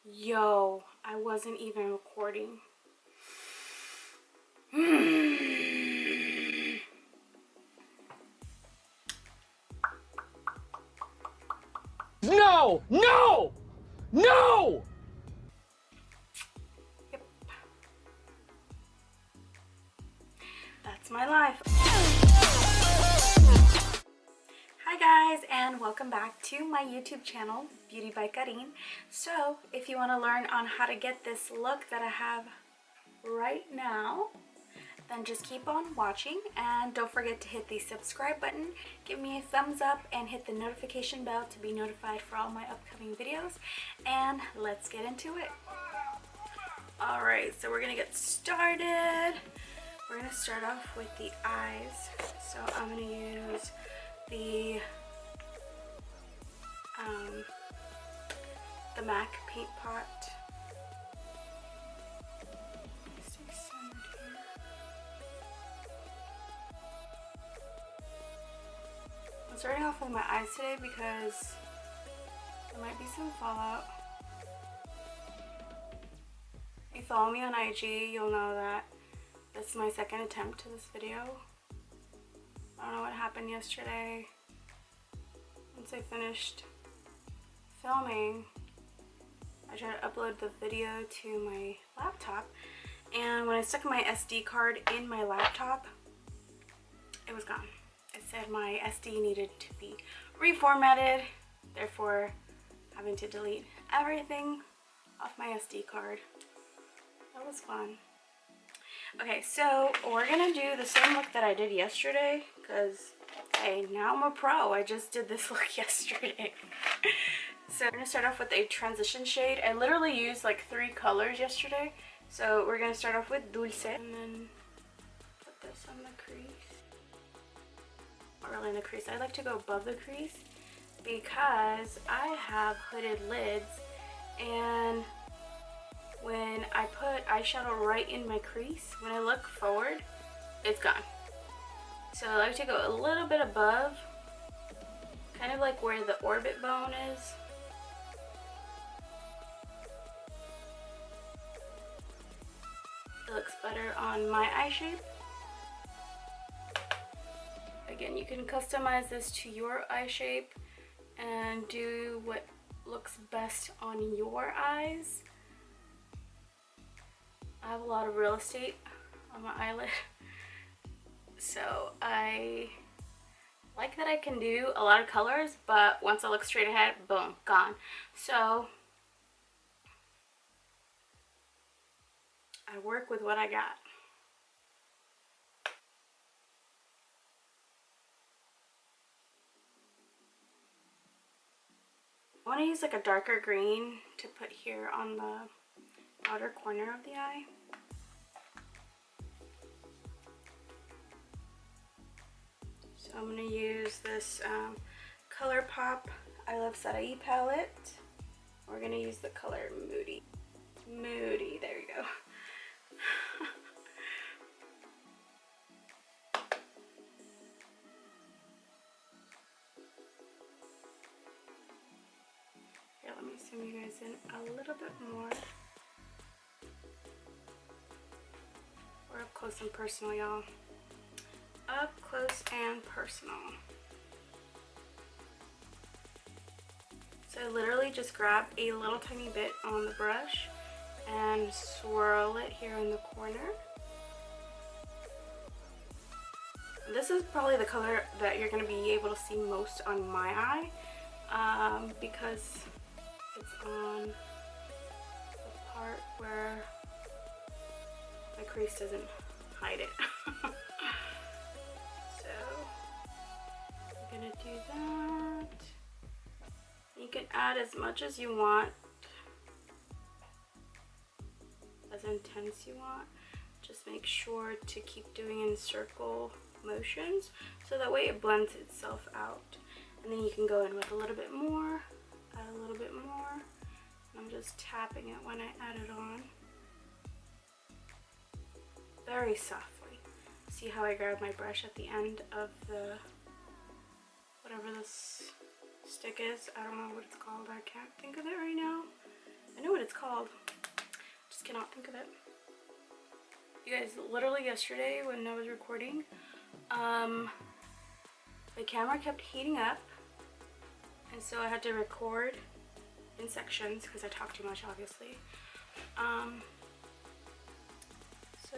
Yo, I wasn't even recording. No! No! No! Yep. That's my life. Hi guys, and welcome back to my YouTube channel, Beauty by Karin. So, if you want to learn on how to get this look that I have right now, then just keep on watching, and don't forget to hit the subscribe button, give me a thumbs up, and hit the notification bell to be notified for all my upcoming videos. And let's get into it. Alright, so we're gonna get started. We're gonna start off with the eyes. So I'm gonna use the MAC paint pot. Stay centered here. I'm starting off with my eyes today because there might be some fallout. If you follow me on IG, you'll know that this is my second attempt to this video. I don't know what happened yesterday. Once I finished filming, I tried to upload the video to my laptop, and when I stuck my SD card in my laptop, it was gone. It said my SD needed to be reformatted, therefore having to delete everything off my SD card. That was fun. Okay, so we're gonna do the same look that I did yesterday, because hey, now I'm a pro. I just did this look yesterday. So we're gonna start off with a transition shade. I literally used like 3 colors yesterday. So we're gonna start off with Dulce and then put this on the crease. Not really in the crease. I like to go above the crease because I have hooded lids, and when I put eyeshadow right in my crease, when I look forward, it's gone. So I like to go a little bit above, kind of like where the orbit bone is. It looks better on my eye shape. Again, you can customize this to your eye shape and do what looks best on your eyes. I have a lot of real estate on my eyelid, so I like that I can do a lot of colors, but once I look straight ahead, boom, gone. So I work with what I got. I want to use like a darker green to put here on the outer corner of the eye. So I'm going to use this ColourPop I Love Sarai palette. We're going to use the color Moody. Moody, there you go. Here, let me zoom you guys in a little bit more. We're up close and personal, y'all. Up close and personal. So I literally just grab a little tiny bit on the brush and swirl it here in the corner. This is probably the color that you're going to be able to see most on my eye, because it's on the part where my crease doesn't hide it. So I'm gonna do that. You can add as much as you want, as intense you want. Just make sure to keep doing in circle motions so that way it blends itself out. And then you can go in with a little bit more, add a little bit more. I'm just tapping it when I add it on. Very softly. See how I grab my brush at the end of the, whatever this stick is. I don't know what it's called. I can't think of it right now. I know what it's called. Just cannot think of it. You guys, literally yesterday when I was recording, the camera kept heating up, and so I had to record in sections because I talk too much, obviously. So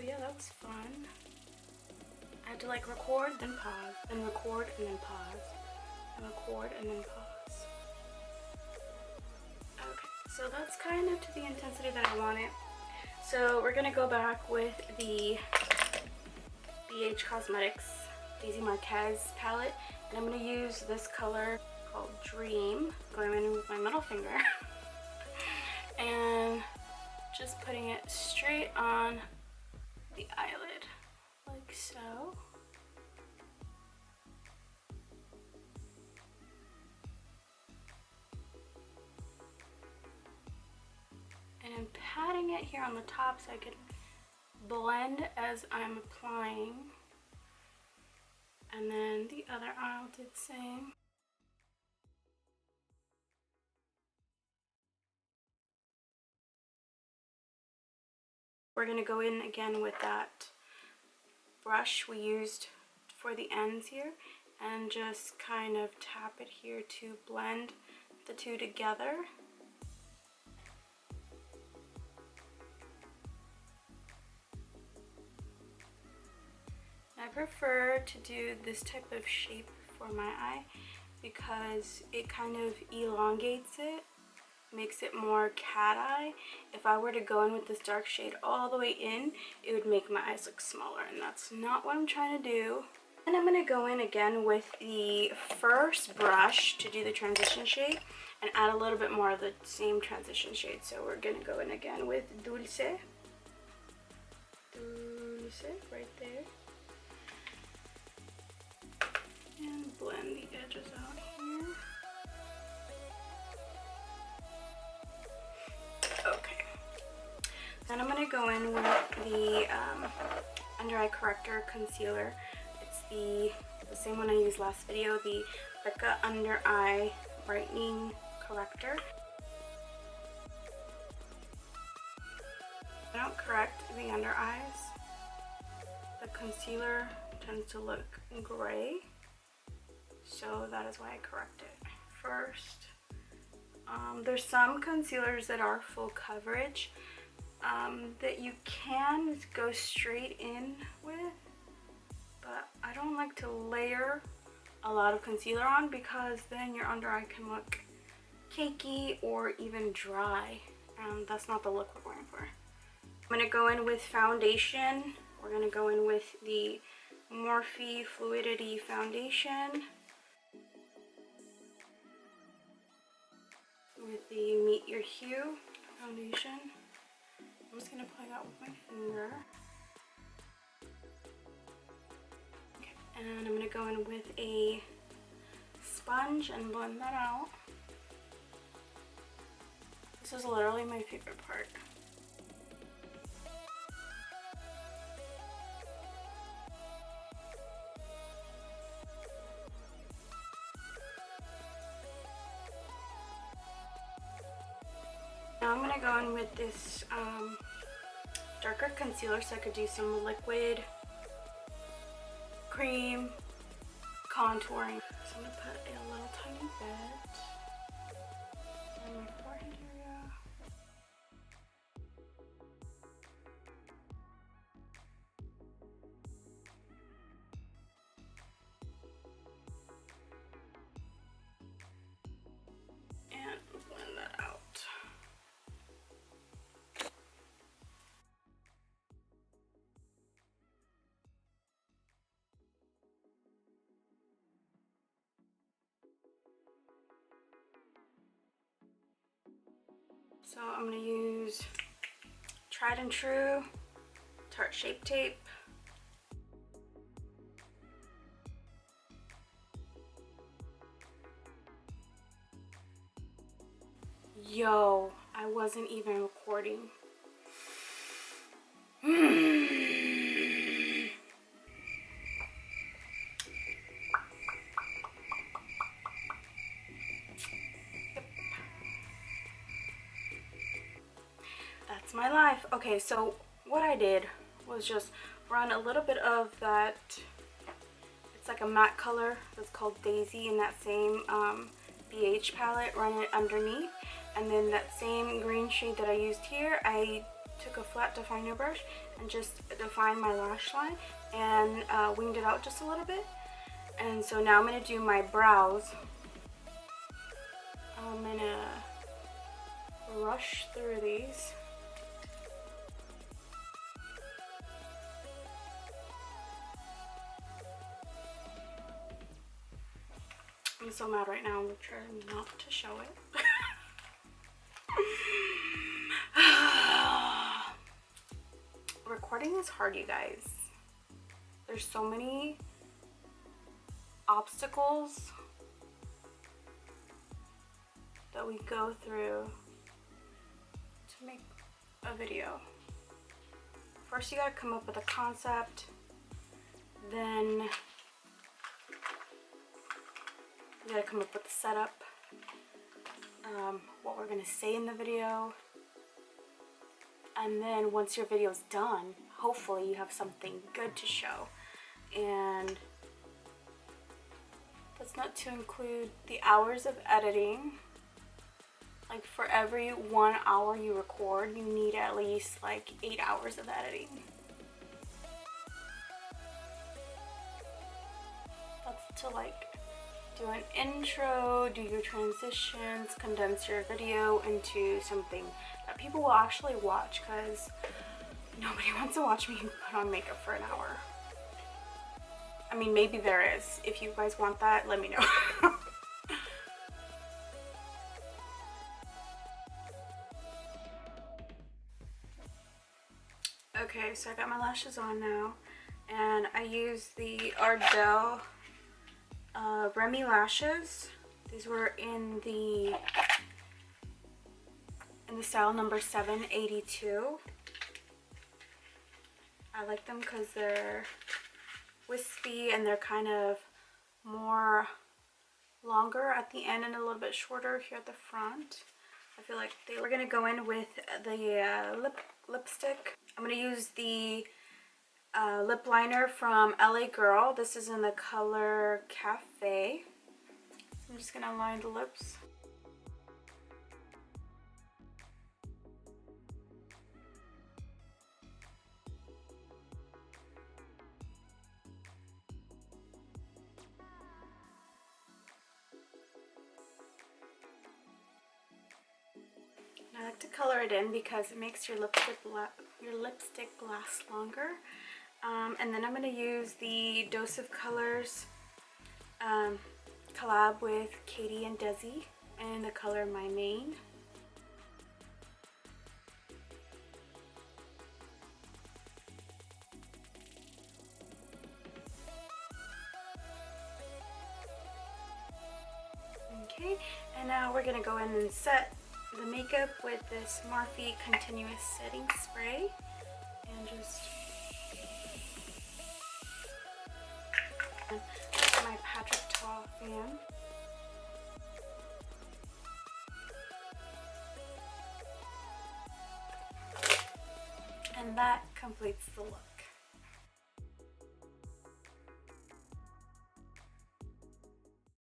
yeah, that was fun. I had to like record, then pause, then record, and then pause, and record, and then pause. Okay, so that's kind of to the intensity that I want it. So we're gonna go back with the BH Cosmetics Daisy Marquez palette, and I'm gonna use this color called Dream, going in with my middle finger, and just putting it straight on the eyelid, like so. And I'm patting it here on the top so I can blend as I'm applying. And then the other eye will do the same. We're going to go in again with that brush we used for the ends here and just kind of tap it here to blend the two together. I prefer to do this type of shape for my eye because it kind of elongates it, makes it more cat eye. If I were to go in with this dark shade all the way in, it would make my eyes look smaller, and that's not what I'm trying to do. And I'm going to go in again with the first brush to do the transition shade and add a little bit more of the same transition shade. So we're going to go in again with Dulce. Dulce right there. And blend the edges out here. Okay. Then I'm going to go in with the under eye corrector concealer. It's the same one I used last video, the Becca Under Eye Brightening Corrector. I don't correct the under eyes. The concealer tends to look gray, so that is why I correct it first. There's some concealers that are full coverage that you can go straight in with, but I don't like to layer a lot of concealer on because then your under eye can look cakey or even dry, and that's not the look we're going for. I'm going to go in with foundation. We're going to go in with the Morphe Fluidity Foundation with the Meet Your Hue foundation. I'm just going to apply that with my finger. Okay, and I'm going to go in with a sponge and blend that out. This is literally my favorite part. Now I'm going to go in with this darker concealer so I could do some liquid, cream, contouring. So I'm going to put a little tiny bit on my forehead area. And blend that out. So I'm going to use Tried and True Tarte Shape Tape. Yo, I wasn't even recording. my life. Okay, so what I did was just run a little bit of that, it's like a matte color that's called Daisy in that same BH palette, run it underneath, and then that same green shade that I used here, I took a flat definer brush and just defined my lash line and winged it out just a little bit. And so now I'm going to do my brows. I'm going to rush through these. I'm so mad right now. I'm trying not to show it. Recording is hard, you guys. There's so many obstacles that we go through to make a video. First, you gotta come up with a concept, then you gotta come up with the setup, what we're gonna say in the video, and then once your video's done, hopefully you have something good to show. And that's not to include the hours of editing. Like for every 1 hour you record, you need at least like 8 hours of editing. That's to like do an intro, do your transitions, condense your video into something that people will actually watch, because nobody wants to watch me put on makeup for an hour. I mean, maybe there is. If you guys want that, let me know. Okay, so I got my lashes on now, and I use the Ardell Remy lashes. These were in the style number 782. I like them because they're wispy and they're kind of more longer at the end and a little bit shorter here at the front. I feel like we're gonna go in with the lipstick. I'm gonna use the lip liner from LA Girl. This is in the color Cafe. I'm just gonna line the lips. I like to color it in because it makes your lipstick last longer. And then I'm going to use the Dose of Colors collab with Katie and Desi in the color My Main. Okay, and now we're going to go in and set the makeup with this Morphe Continuous Setting Spray, and just my Patrick Ta fan. And that completes the look.